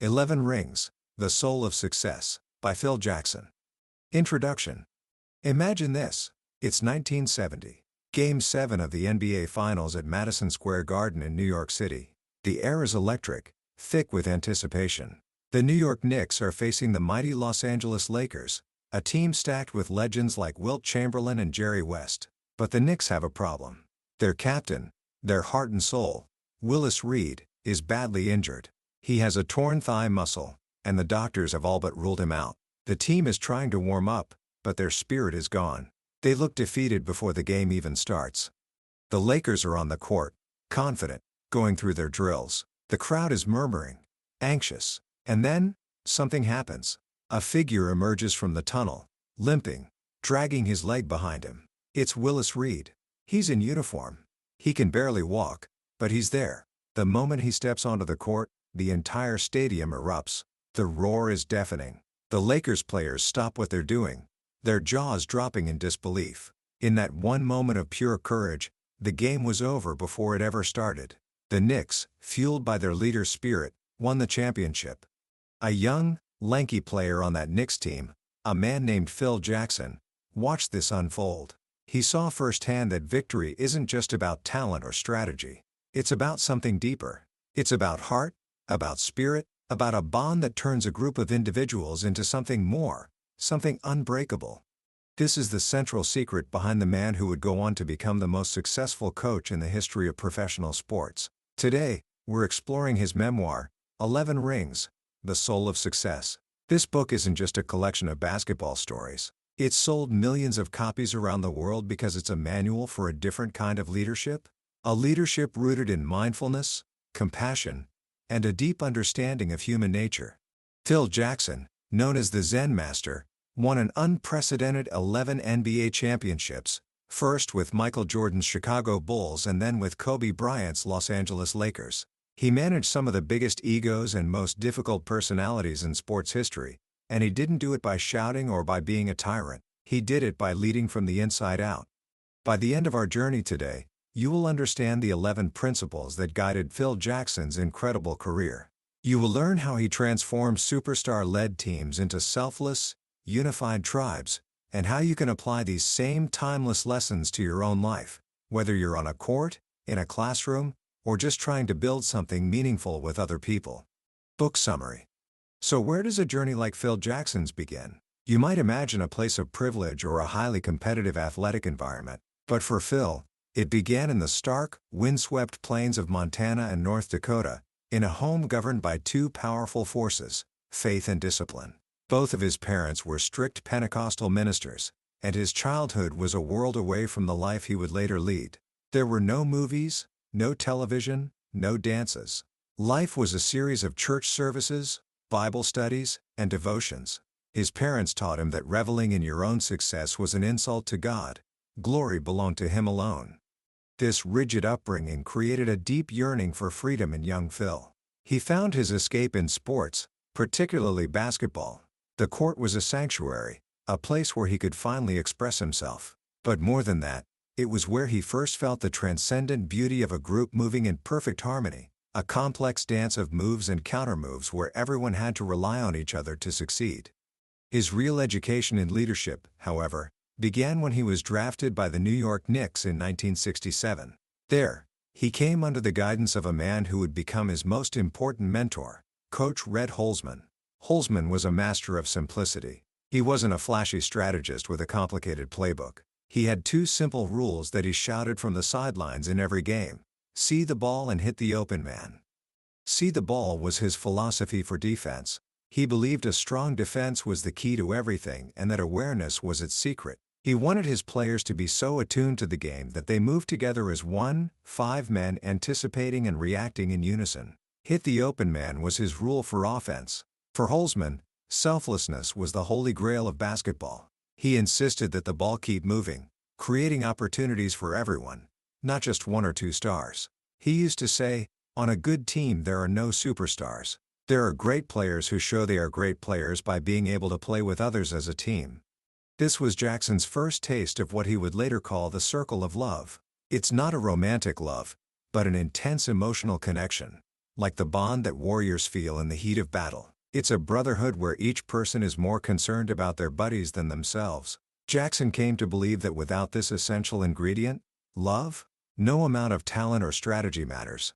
11 Rings, The Soul of Success, by Phil Jackson. Introduction. Imagine this. It's 1970. Game 7 of the NBA Finals at Madison Square Garden in New York City. The air is electric, thick with anticipation. The New York Knicks are facing the mighty Los Angeles Lakers, a team stacked with legends like Wilt Chamberlain and Jerry West. But the Knicks have a problem. Their captain, their heart and soul, Willis Reed, is badly injured. He has a torn thigh muscle, and the doctors have all but ruled him out. The team is trying to warm up, but their spirit is gone. They look defeated before the game even starts. The Lakers are on the court, confident, going through their drills. The crowd is murmuring, anxious. And then, something happens. A figure emerges from the tunnel, limping, dragging his leg behind him. It's Willis Reed. He's in uniform. He can barely walk, but he's there. The moment he steps onto the court, the entire stadium erupts. The roar is deafening. The Lakers players stop what they're doing, their jaws dropping in disbelief. In that one moment of pure courage, the game was over before it ever started. The Knicks, fueled by their leader's spirit, won the championship. A young, lanky player on that Knicks team, a man named Phil Jackson, watched this unfold. He saw firsthand that victory isn't just about talent or strategy. It's about something deeper. It's about heart, about spirit, about a bond that turns a group of individuals into something more, something unbreakable. This is the central secret behind the man who would go on to become the most successful coach in the history of professional sports. Today, we're exploring his memoir, 11 Rings, The Soul of Success. This book isn't just a collection of basketball stories. It's sold millions of copies around the world because it's a manual for a different kind of leadership. A leadership rooted in mindfulness, compassion, and a deep understanding of human nature. Phil Jackson, known as the Zen Master, won an unprecedented 11 NBA championships, first with Michael Jordan's Chicago Bulls and then with Kobe Bryant's Los Angeles Lakers. He managed some of the biggest egos and most difficult personalities in sports history, and he didn't do it by shouting or by being a tyrant. He did it by leading from the inside out. By the end of our journey today, you will understand the 11 principles that guided Phil Jackson's incredible career. You will learn how he transformed superstar-led teams into selfless, unified tribes, and how you can apply these same timeless lessons to your own life, whether you're on a court, in a classroom, or just trying to build something meaningful with other people. Book summary. So where does a journey like Phil Jackson's begin? You might imagine a place of privilege or a highly competitive athletic environment, but for Phil, it began in the stark, windswept plains of Montana and North Dakota, in a home governed by two powerful forces, faith and discipline. Both of his parents were strict Pentecostal ministers, and his childhood was a world away from the life he would later lead. There were no movies, no television, no dances. Life was a series of church services, Bible studies, and devotions. His parents taught him that reveling in your own success was an insult to God. Glory belonged to Him alone. This rigid upbringing created a deep yearning for freedom in young Phil. He found his escape in sports, particularly basketball. The court was a sanctuary, a place where he could finally express himself. But more than that, it was where he first felt the transcendent beauty of a group moving in perfect harmony, a complex dance of moves and countermoves where everyone had to rely on each other to succeed. His real education in leadership, however, began when he was drafted by the New York Knicks in 1967. There, he came under the guidance of a man who would become his most important mentor, Coach Red Holzman. Holzman was a master of simplicity. He wasn't a flashy strategist with a complicated playbook. He had two simple rules that he shouted from the sidelines in every game. See the ball and hit the open man. See the ball was his philosophy for defense. He believed a strong defense was the key to everything and that awareness was its secret. He wanted his players to be so attuned to the game that they moved together as one, 5 men anticipating and reacting in unison. Hit the open man was his rule for offense. For Holzman, selflessness was the holy grail of basketball. He insisted that the ball keep moving, creating opportunities for everyone, not just 1 or 2 stars. He used to say, on a good team there are no superstars. There are great players who show they are great players by being able to play with others as a team. This was Jackson's first taste of what he would later call the circle of love. It's not a romantic love, but an intense emotional connection. like the bond that warriors feel in the heat of battle. It's a brotherhood where each person is more concerned about their buddies than themselves. Jackson came to believe that without this essential ingredient, love, no amount of talent or strategy matters.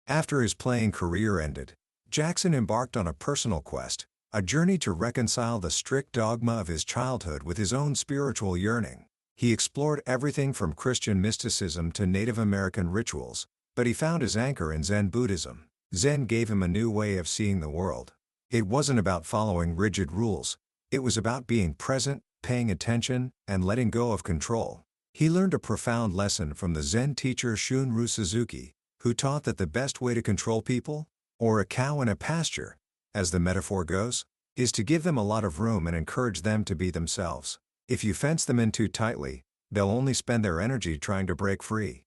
After his playing career ended, Jackson embarked on a personal quest, a journey to reconcile the strict dogma of his childhood with his own spiritual yearning. He explored everything from Christian mysticism to Native American rituals, but he found his anchor in Zen Buddhism. Zen gave him a new way of seeing the world. It wasn't about following rigid rules, it was about being present, paying attention, and letting go of control. He learned a profound lesson from the Zen teacher Shunryu Suzuki, who taught that the best way to control people, or a cow in a pasture, as the metaphor goes, is to give them a lot of room and encourage them to be themselves. If you fence them in too tightly, they'll only spend their energy trying to break free.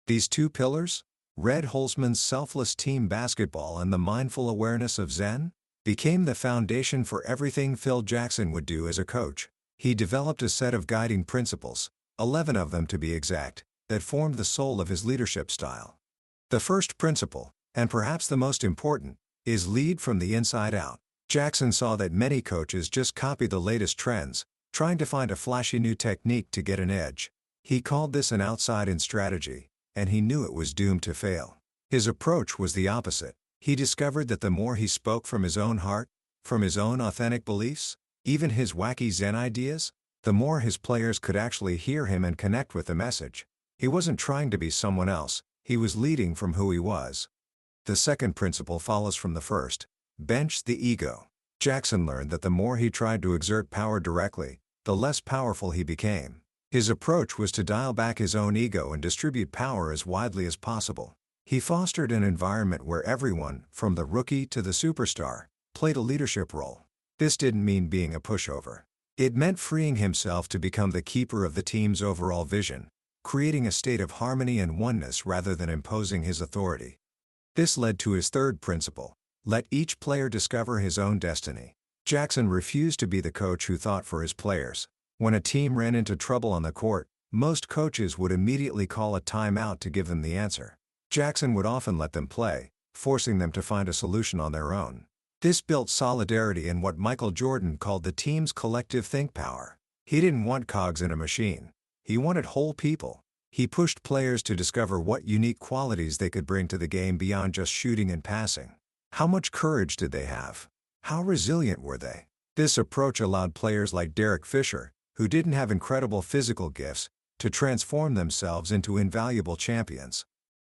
These two pillars, Red Holzman's selfless team basketball and the mindful awareness of Zen, became the foundation for everything Phil Jackson would do as a coach. He developed a set of guiding principles, 11 of them to be exact, that formed the soul of his leadership style. The first principle, and perhaps the most important, is lead from the inside out. Jackson saw that many coaches just copy the latest trends, trying to find a flashy new technique to get an edge. He called this an outside-in strategy, and he knew it was doomed to fail. His approach was the opposite. He discovered that the more he spoke from his own heart, from his own authentic beliefs, even his wacky Zen ideas, the more his players could actually hear him and connect with the message. He wasn't trying to be someone else, he was leading from who he was. The second principle follows from the first: bench the ego. Jackson learned that the more he tried to exert power directly, the less powerful he became. His approach was to dial back his own ego and distribute power as widely as possible. He fostered an environment where everyone, from the rookie to the superstar, played a leadership role. This didn't mean being a pushover. It meant freeing himself to become the keeper of the team's overall vision, creating a state of harmony and oneness rather than imposing his authority. This led to his third principle: let each player discover his own destiny. Jackson refused to be the coach who thought for his players. When a team ran into trouble on the court, most coaches would immediately call a timeout to give them the answer. Jackson would often let them play, forcing them to find a solution on their own. This built solidarity and what Michael Jordan called the team's collective think power. He didn't want cogs in a machine. He wanted whole people. He pushed players to discover what unique qualities they could bring to the game beyond just shooting and passing. How much courage did they have? How resilient were they? This approach allowed players like Derek Fisher, who didn't have incredible physical gifts, to transform themselves into invaluable champions.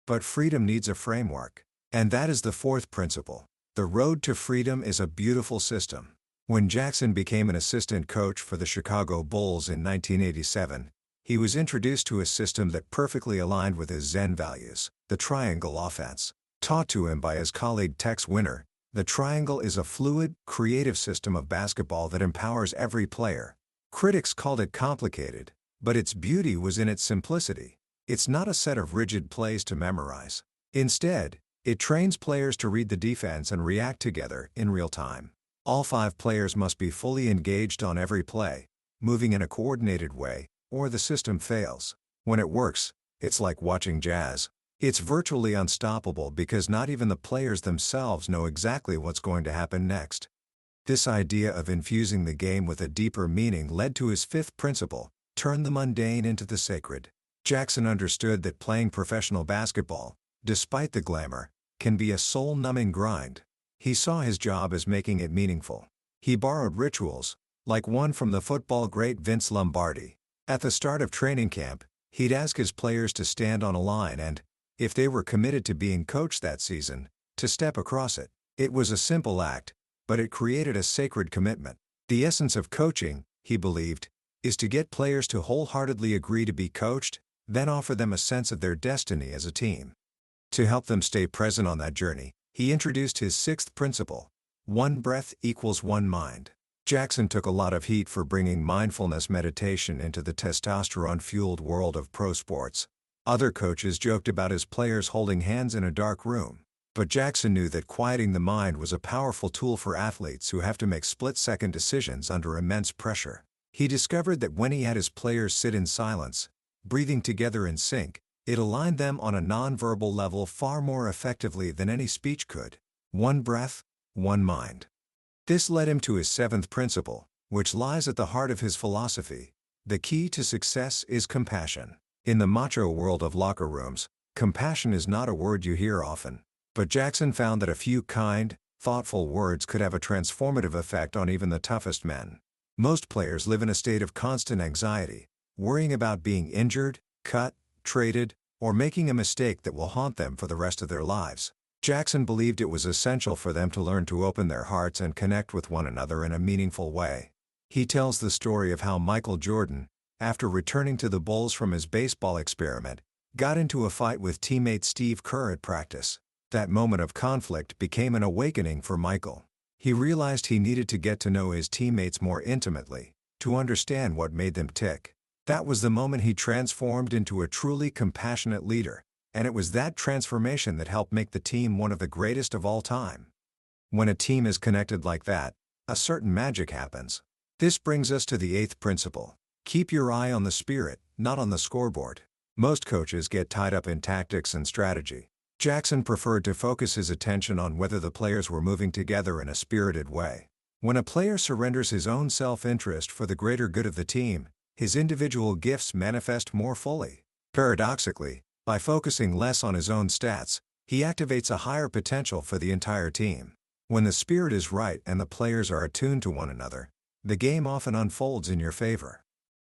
But freedom needs a framework. And that is the fourth principle. The road to freedom is a beautiful system. When Jackson became an assistant coach for the Chicago Bulls in 1987, he was introduced to a system that perfectly aligned with his Zen values, the triangle offense. Taught to him by his colleague Tex Winter, the triangle is a fluid, creative system of basketball that empowers every player. Critics called it complicated, but its beauty was in its simplicity. It's not a set of rigid plays to memorize. Instead, it trains players to read the defense and react together in real time. All 5 players must be fully engaged on every play, moving in a coordinated way, or the system fails. When it works, it's like watching jazz. It's virtually unstoppable because not even the players themselves know exactly what's going to happen next. This idea of infusing the game with a deeper meaning led to his fifth principle: turn the mundane into the sacred. Jackson understood that playing professional basketball, despite the glamour, can be a soul-numbing grind. He saw his job as making it meaningful. He borrowed rituals, like one from the football great Vince Lombardi. At the start of training camp, he'd ask his players to stand on a line and, if they were committed to being coached that season, to step across it. It was a simple act, but it created a sacred commitment. The essence of coaching, he believed, is to get players to wholeheartedly agree to be coached, then offer them a sense of their destiny as a team. To help them stay present on that journey, he introduced his sixth principle: one breath equals one mind. Jackson took a lot of heat for bringing mindfulness meditation into the testosterone-fueled world of pro sports. Other coaches joked about his players holding hands in a dark room. But Jackson knew that quieting the mind was a powerful tool for athletes who have to make split-second decisions under immense pressure. He discovered that when he had his players sit in silence, breathing together in sync, It aligned them on a nonverbal level far more effectively than any speech could. One breath, one mind. This led him to his seventh principle, which lies at the heart of his philosophy. The key to success is compassion. In the macho world of locker rooms, compassion is not a word you hear often. But Jackson found that a few kind, thoughtful words could have a transformative effect on even the toughest men. Most players live in a state of constant anxiety, worrying about being injured, cut, traded, or making a mistake that will haunt them for the rest of their lives. Jackson believed it was essential for them to learn to open their hearts and connect with one another in a meaningful way. He tells the story of how Michael Jordan, after returning to the Bulls from his baseball experiment, got into a fight with teammate Steve Kerr at practice. That moment of conflict became an awakening for Michael. He realized he needed to get to know his teammates more intimately, to understand what made them tick. That was the moment he transformed into a truly compassionate leader, and it was that transformation that helped make the team one of the greatest of all time. When a team is connected like that, a certain magic happens. This brings us to the eighth principle. Keep your eye on the spirit, not on the scoreboard. Most coaches get tied up in tactics and strategy. Jackson preferred to focus his attention on whether the players were moving together in a spirited way. When a player surrenders his own self-interest for the greater good of the team, his individual gifts manifest more fully. Paradoxically, by focusing less on his own stats, he activates a higher potential for the entire team. When the spirit is right and the players are attuned to one another, the game often unfolds in your favor.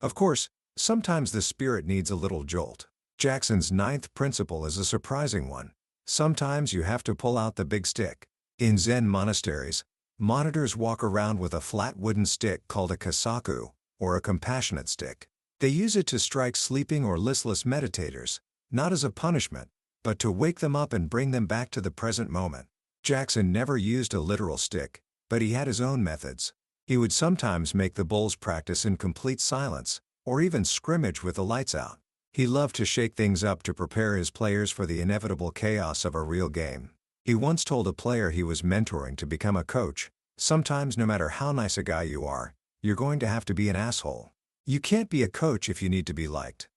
Of course, sometimes the spirit needs a little jolt. Jackson's ninth principle is a surprising one. Sometimes you have to pull out the big stick. In Zen monasteries, monitors walk around with a flat wooden stick called a kasaku, or a compassionate stick. They use it to strike sleeping or listless meditators, not as a punishment, but to wake them up and bring them back to the present moment. Jackson never used a literal stick, but he had his own methods. He would sometimes make the Bulls practice in complete silence, or even scrimmage with the lights out. He loved to shake things up to prepare his players for the inevitable chaos of a real game. He once told a player he was mentoring to become a coach, "Sometimes no matter how nice a guy you are, you're going to have to be an asshole. You can't be a coach if you need to be liked."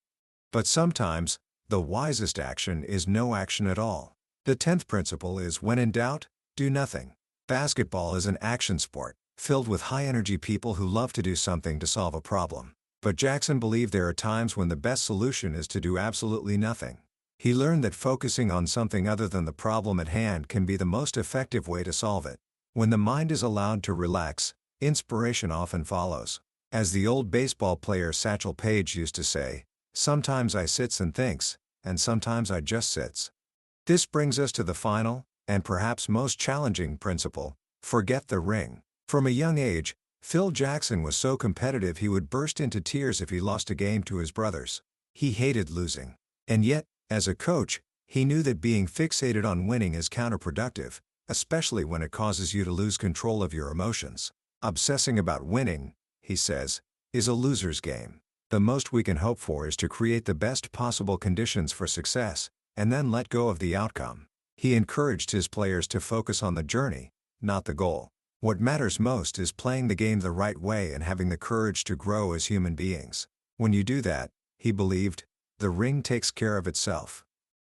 But sometimes, the wisest action is no action at all. The 10th principle is when in doubt, do nothing. Basketball is an action sport, filled with high-energy people who love to do something to solve a problem. But Jackson believed there are times when the best solution is to do absolutely nothing. He learned that focusing on something other than the problem at hand can be the most effective way to solve it. When the mind is allowed to relax, inspiration often follows. As the old baseball player Satchel Paige used to say, "Sometimes I sits and thinks, and sometimes I just sits." This brings us to the final, and perhaps most challenging principle: forget the ring. From a young age, Phil Jackson was so competitive he would burst into tears if he lost a game to his brothers. He hated losing. And yet, as a coach, he knew that being fixated on winning is counterproductive, especially when it causes you to lose control of your emotions. Obsessing about winning, he says, is a loser's game. The most we can hope for is to create the best possible conditions for success, and then let go of the outcome. He encouraged his players to focus on the journey, not the goal. What matters most is playing the game the right way and having the courage to grow as human beings. When you do that, he believed, the ring takes care of itself.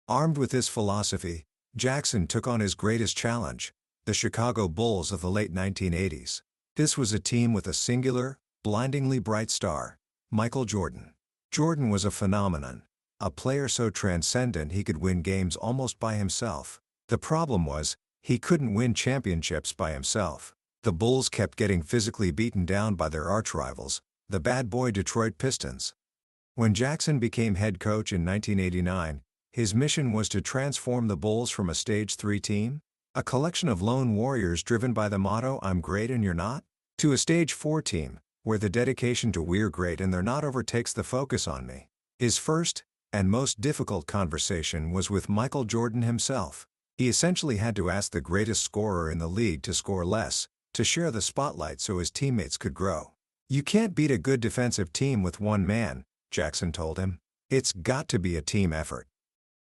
Armed with this philosophy, Jackson took on his greatest challenge, the Chicago Bulls of the late 1980s. This was a team with a singular, blindingly bright star, Michael Jordan. Jordan was a phenomenon, a player so transcendent he could win games almost by himself. The problem was, he couldn't win championships by himself. The Bulls kept getting physically beaten down by their archrivals, the bad boy Detroit Pistons. When Jackson became head coach in 1989, his mission was to transform the Bulls from a Stage 3 team, a collection of lone warriors driven by the motto "I'm great and you're not," to a Stage 4 team, where the dedication to "we're great and they're not" overtakes the focus on me. His first, and most difficult conversation was with Michael Jordan himself. He essentially had to ask the greatest scorer in the league to score less, to share the spotlight so his teammates could grow. "You can't beat a good defensive team with one man," Jackson told him. "It's got to be a team effort."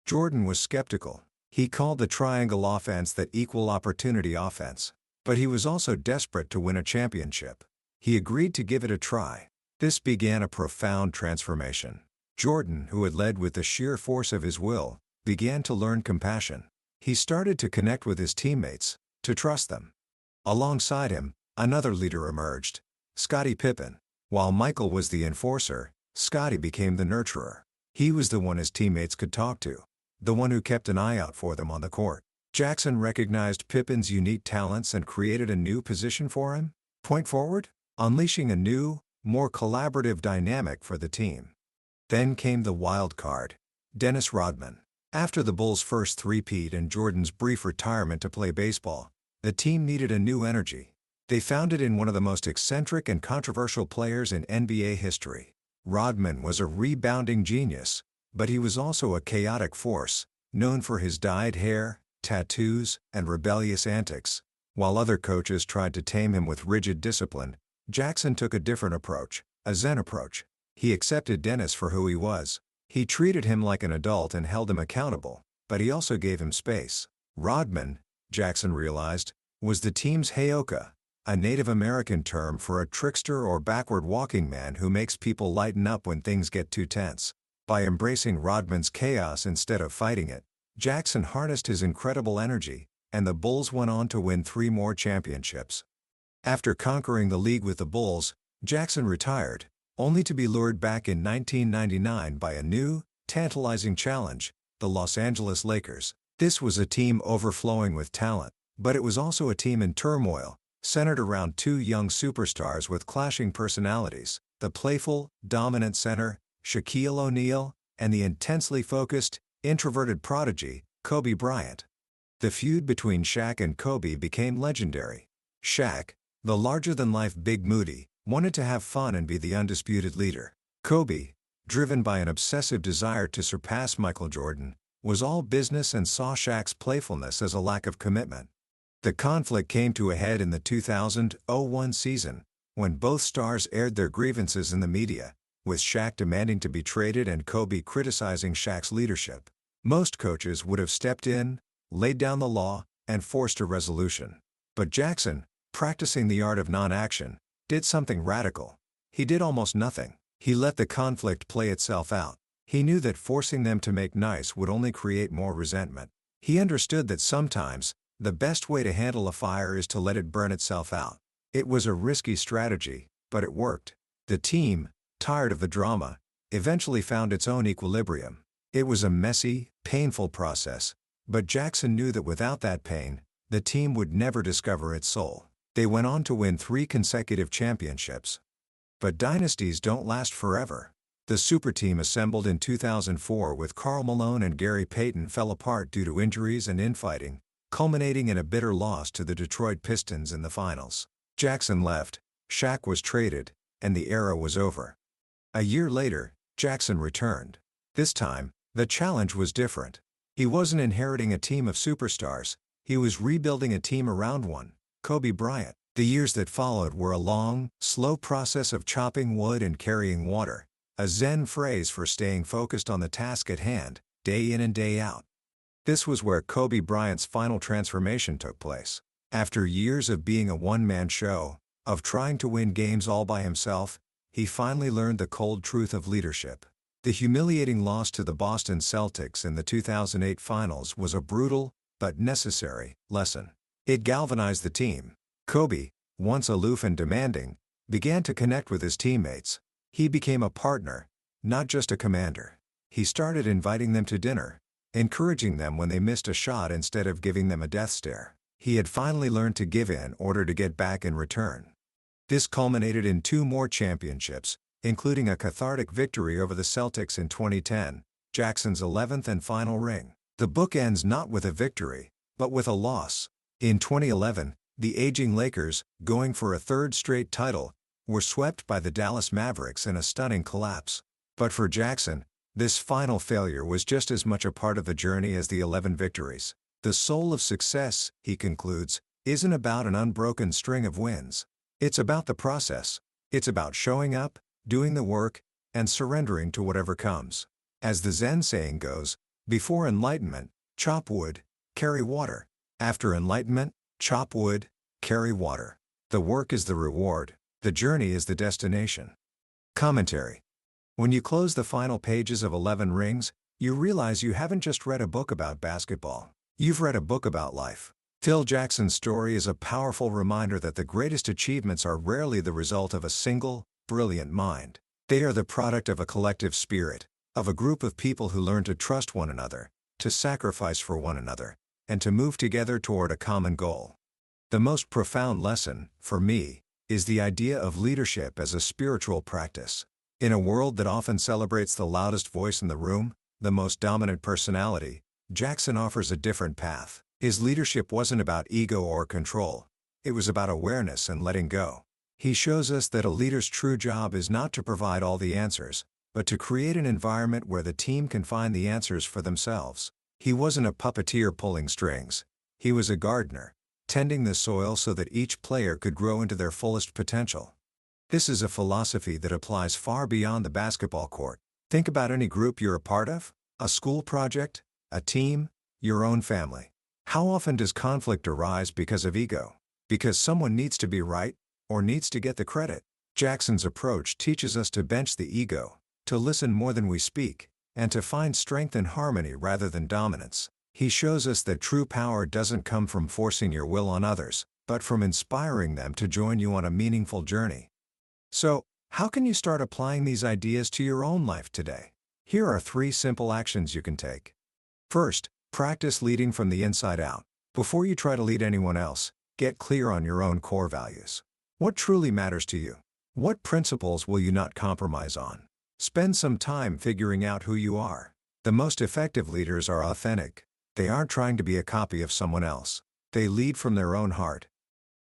Jordan was skeptical. He called the triangle offense the equal opportunity offense. But he was also desperate to win a championship. He agreed to give it a try. This began a profound transformation. Jordan, who had led with the sheer force of his will, began to learn compassion. He started to connect with his teammates, to trust them. Alongside him, another leader emerged, Scottie Pippen. While Michael was the enforcer, Scottie became the nurturer. He was the one his teammates could talk to, the one who kept an eye out for them on the court. Jackson recognized Pippen's unique talents and created a new position for him, point forward, unleashing a new, more collaborative dynamic for the team. Then came the wild card, Dennis Rodman. After the Bulls' first three-peat and Jordan's brief retirement to play baseball, the team needed a new energy. They found it in one of the most eccentric and controversial players in NBA history. Rodman was a rebounding genius, but he was also a chaotic force, known for his dyed hair, tattoos, and rebellious antics. While other coaches tried to tame him with rigid discipline, Jackson took a different approach, a Zen approach. He accepted Dennis for who he was. He treated him like an adult and held him accountable, but he also gave him space. Rodman, Jackson realized, was the team's heyoka, a Native American term for a trickster or backward-walking man who makes people lighten up when things get too tense. By embracing Rodman's chaos instead of fighting it, Jackson harnessed his incredible energy, and the Bulls went on to win 3 more championships. After conquering the league with the Bulls, Jackson retired, only to be lured back in 1999 by a new, tantalizing challenge, the Los Angeles Lakers. This was a team overflowing with talent, but it was also a team in turmoil, centered around 2 young superstars with clashing personalities, the playful, dominant center, Shaquille O'Neal, and the intensely focused, introverted prodigy, Kobe Bryant. The feud between Shaq and Kobe became legendary. Shaq, the larger-than-life Big Moody, wanted to have fun and be the undisputed leader. Kobe, driven by an obsessive desire to surpass Michael Jordan, was all business and saw Shaq's playfulness as a lack of commitment. The conflict came to a head in the 2000-01 season, when both stars aired their grievances in the media, with Shaq demanding to be traded and Kobe criticizing Shaq's leadership. Most coaches would have stepped in, laid down the law, and forced a resolution. But Jackson, practicing the art of non-action, did something radical. He did almost nothing. He let the conflict play itself out. He knew that forcing them to make nice would only create more resentment. He understood that sometimes, the best way to handle a fire is to let it burn itself out. It was a risky strategy, but it worked. The team, tired of the drama, eventually found its own equilibrium. It was a messy, painful process, but Jackson knew that without that pain, the team would never discover its soul. They went on to win 3 consecutive championships. But dynasties don't last forever. The super team assembled in 2004 with Karl Malone and Gary Payton fell apart due to injuries and infighting, culminating in a bitter loss to the Detroit Pistons in the finals. Jackson left, Shaq was traded, and the era was over. A year later, Jackson returned. This time, the challenge was different. He wasn't inheriting a team of superstars, he was rebuilding a team around one, Kobe Bryant. The years that followed were a long, slow process of chopping wood and carrying water, a Zen phrase for staying focused on the task at hand, day in and day out. This was where Kobe Bryant's final transformation took place. After years of being a one-man show, of trying to win games all by himself, he finally learned the cold truth of leadership. The humiliating loss to the Boston Celtics in the 2008 finals was a brutal, but necessary, lesson. It galvanized the team. Kobe, once aloof and demanding, began to connect with his teammates. He became a partner, not just a commander. He started inviting them to dinner, encouraging them when they missed a shot instead of giving them a death stare. He had finally learned to give in order to get back in return. This culminated in 2 more championships, including a cathartic victory over the Celtics in 2010, Jackson's 11th and final ring. The book ends not with a victory, but with a loss. In 2011, the aging Lakers, going for a 3rd straight title, were swept by the Dallas Mavericks in a stunning collapse. But for Jackson, this final failure was just as much a part of the journey as the 11 victories. The soul of success, he concludes, isn't about an unbroken string of wins. It's about the process. It's about showing up, doing the work, and surrendering to whatever comes. As the Zen saying goes, before enlightenment, chop wood, carry water. After enlightenment, chop wood, carry water. The work is the reward, the journey is the destination. Commentary. When you close the final pages of 11 Rings, you realize you haven't just read a book about basketball. You've read a book about life. Phil Jackson's story is a powerful reminder that the greatest achievements are rarely the result of a single, brilliant mind. They are the product of a collective spirit, of a group of people who learn to trust one another, to sacrifice for one another, and to move together toward a common goal. The most profound lesson, for me, is the idea of leadership as a spiritual practice. In a world that often celebrates the loudest voice in the room, the most dominant personality, Jackson offers a different path. His leadership wasn't about ego or control. It was about awareness and letting go. He shows us that a leader's true job is not to provide all the answers, but to create an environment where the team can find the answers for themselves. He wasn't a puppeteer pulling strings. He was a gardener, tending the soil so that each player could grow into their fullest potential. This is a philosophy that applies far beyond the basketball court. Think about any group you're a part of, a school project, a team, your own family. How often does conflict arise because of ego? Because someone needs to be right, or needs to get the credit? Jackson's approach teaches us to bench the ego, to listen more than we speak, and to find strength in harmony rather than dominance. He shows us that true power doesn't come from forcing your will on others, but from inspiring them to join you on a meaningful journey. So, how can you start applying these ideas to your own life today? Here are 3 simple actions you can take. First, practice leading from the inside out. Before you try to lead anyone else, get clear on your own core values. What truly matters to you? What principles will you not compromise on? Spend some time figuring out who you are. The most effective leaders are authentic. They aren't trying to be a copy of someone else. They lead from their own heart.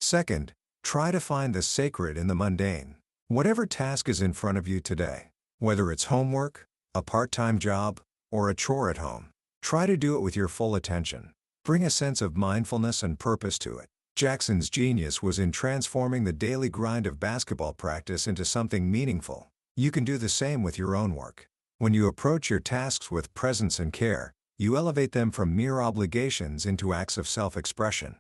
Second, try to find the sacred in the mundane. Whatever task is in front of you today, whether it's homework, a part-time job, or a chore at home, try to do it with your full attention. Bring a sense of mindfulness and purpose to it. Jackson's genius was in transforming the daily grind of basketball practice into something meaningful. You can do the same with your own work. When you approach your tasks with presence and care, you elevate them from mere obligations into acts of self-expression.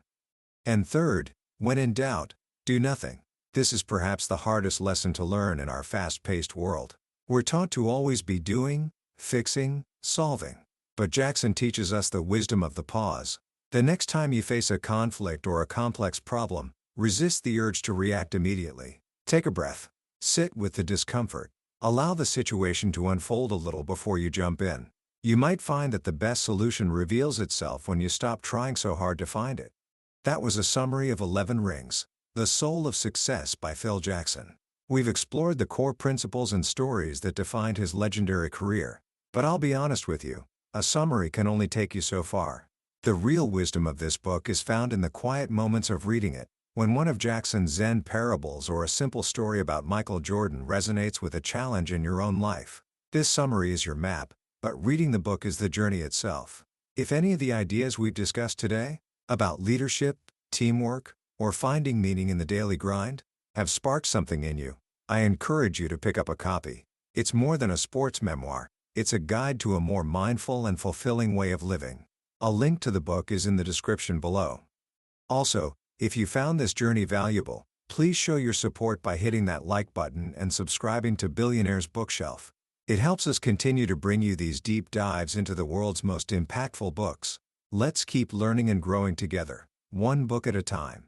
And third, when in doubt, do nothing. This is perhaps the hardest lesson to learn in our fast-paced world. We're taught to always be doing, fixing, solving. But Jackson teaches us the wisdom of the pause. The next time you face a conflict or a complex problem, resist the urge to react immediately. Take a breath. Sit with the discomfort. Allow the situation to unfold a little before you jump in. You might find that the best solution reveals itself when you stop trying so hard to find it. That was a summary of 11 Rings, The Soul of Success by Phil Jackson. We've explored the core principles and stories that defined his legendary career. But I'll be honest with you, a summary can only take you so far. The real wisdom of this book is found in the quiet moments of reading it, when one of Jackson's Zen parables or a simple story about Michael Jordan resonates with a challenge in your own life. This summary is your map, but reading the book is the journey itself. If any of the ideas we've discussed today, about leadership, teamwork, or finding meaning in the daily grind, have sparked something in you, I encourage you to pick up a copy. It's more than a sports memoir, it's a guide to a more mindful and fulfilling way of living. A link to the book is in the description below. Also, if you found this journey valuable, please show your support by hitting that like button and subscribing to Billionaire's Bookshelf. It helps us continue to bring you these deep dives into the world's most impactful books. Let's keep learning and growing together, one book at a time.